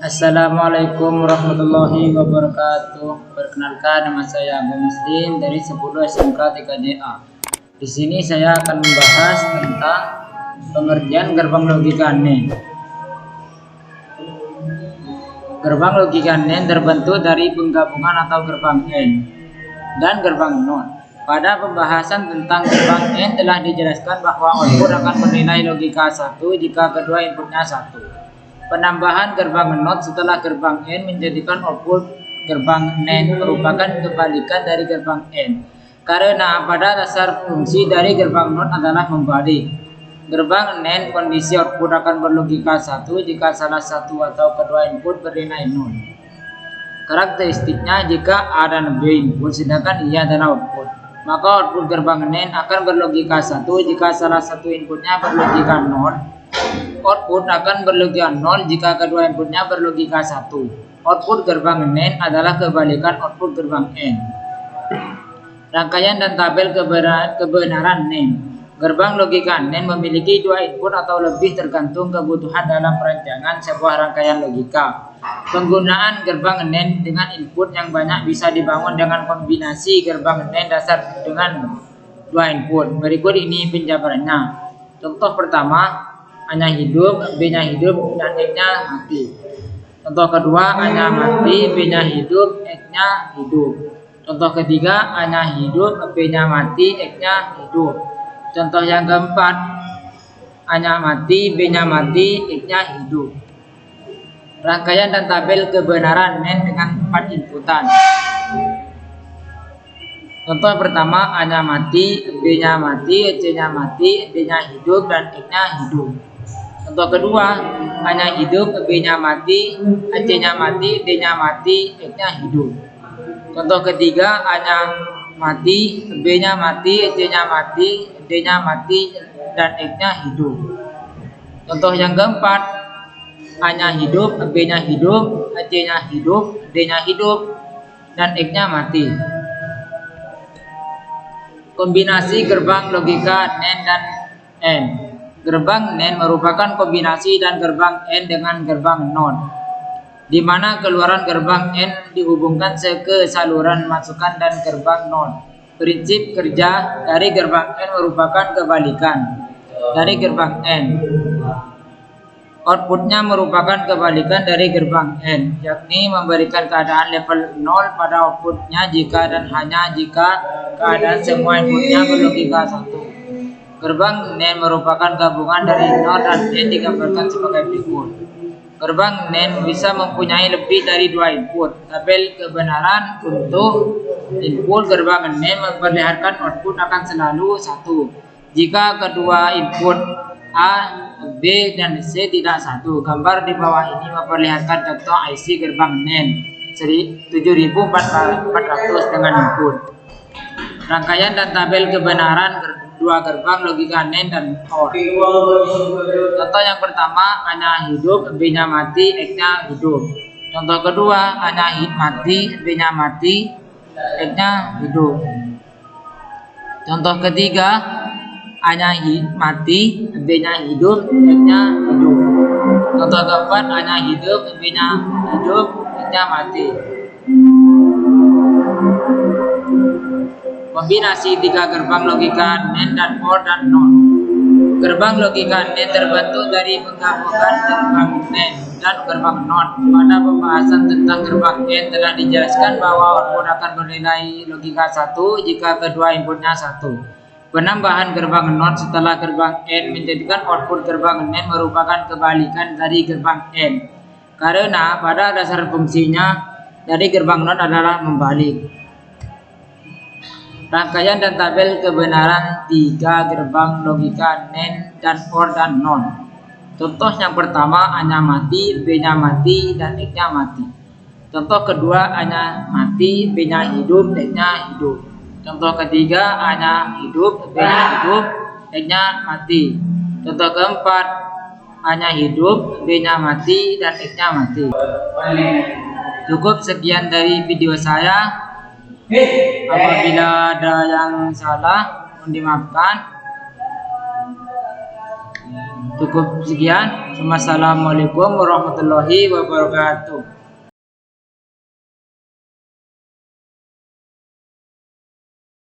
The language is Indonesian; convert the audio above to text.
Assalamualaikum warahmatullahi wabarakatuh. Perkenalkan, nama saya Abu Muslim dari 10 SMK TKJA. Di sini saya akan membahas tentang pengertian gerbang logika NAND. Gerbang logika NAND terbentuk dari penggabungan atau gerbang AND dan gerbang NOT. Pada pembahasan tentang gerbang AND telah dijelaskan bahwa output akan bernilai logika 1 jika kedua inputnya 1. Penambahan gerbang NOT setelah gerbang AND menjadikan output gerbang NAND merupakan kebalikan dari gerbang AND, karena pada dasar fungsi dari gerbang NOT adalah membalik. Gerbang NAND kondisi output akan berlogika 1 jika salah satu atau kedua input bernilai 0. Karakteristiknya, jika A dan B input sedangkan I adalah output, maka output gerbang NAND akan berlogika 1 jika salah satu inputnya berlogika 0. Output akan berlogika 0 jika kedua inputnya berlogika 1. Output gerbang NAND adalah kebalikan output gerbang AND. Rangkaian dan tabel kebenaran NAND. Gerbang logika NAND memiliki dua input atau lebih tergantung kebutuhan dalam perancangan sebuah rangkaian logika. Penggunaan gerbang NAND dengan input yang banyak bisa dibangun dengan kombinasi gerbang NAND dasar dengan dua input. Berikut ini penjabarannya. Contoh pertama, A-nya hidup, B-nya hidup, dan X-nya mati. Contoh kedua, A-nya mati, B-nya hidup, X-nya hidup. Contoh ketiga, A-nya hidup, B-nya mati, X-nya hidup. Contoh yang keempat, A-nya mati, B-nya mati, X-nya hidup. Rangkaian dan tabel kebenaran NAND dengan 4 inputan. Contoh pertama, A-nya mati, B-nya mati, C-nya mati, D-nya hidup, dan X-nya hidup. Contoh kedua, A-nya hidup, B-nya mati, C-nya mati, D-nya mati, X-nya hidup. Contoh ketiga, A-nya mati, B-nya mati, C-nya mati, D-nya mati, dan X-nya hidup. Contoh yang keempat, A-nya hidup, B-nya hidup, C-nya hidup, D-nya hidup, dan X-nya mati. Kombinasi gerbang logika NAND dan AND. Gerbang NAND merupakan kombinasi dan gerbang AND dengan gerbang NOT, di mana keluaran gerbang AND dihubungkan ke saluran masukan dan gerbang NOT. Prinsip kerja dari gerbang AND merupakan kebalikan dari gerbang AND. Outputnya merupakan kebalikan dari gerbang AND, yakni memberikan keadaan level 0 pada outputnya jika dan hanya jika keadaan semua inputnya berlogika 1. Gerbang NAND merupakan gabungan dari NOT dan AND digambarkan sebagai berikut. Gerbang NAND bisa mempunyai lebih dari dua input. Tabel kebenaran untuk input gerbang NAND memperlihatkan output akan selalu 1 jika kedua input A, B, dan C tidak 1. Gambar di bawah ini memperlihatkan contoh IC gerbang NAND 7400 dengan input. Rangkaian dan tabel kebenaran dua gerbang logika NAND dan OR. Contoh yang pertama, A-nya hidup, B-nya mati, X-nya hidup. Contoh kedua, A-nya mati, B-nya mati, X-nya hidup. Contoh ketiga, A-nya mati, B-nya hidup, X-nya hidup. Contoh keempat, A-nya hidup, B-nya hidup, X-nya mati. Kombinasi tiga gerbang logika NAND dan OR dan NOT. Gerbang logika NAND terbentuk dari penggabungan gerbang NAND dan gerbang NOT. Pada pembahasan tentang gerbang NAND telah dijelaskan bahwa output akan bernilai logika 1 jika kedua inputnya 1. Penambahan gerbang NOT setelah gerbang AND menjadikan output gerbang NAND merupakan kebalikan dari gerbang AND, karena pada dasar fungsinya dari gerbang NOT adalah membalik. Rangkaian dan tabel kebenaran tiga gerbang logika NAND dan OR dan NOT. Contoh yang pertama, A-nya mati, B-nya mati, dan X-nya mati. Contoh kedua, A-nya mati, B-nya hidup, X-nya hidup. Contoh ketiga, A-nya hidup, B-nya hidup, X-nya mati. Contoh keempat, A-nya hidup, B-nya mati, dan X-nya mati. Cukup sekian dari video saya. Apabila ada yang salah, mohon dimaafkan. Cukup sekian. Wassalamualaikum warahmatullahi wabarakatuh.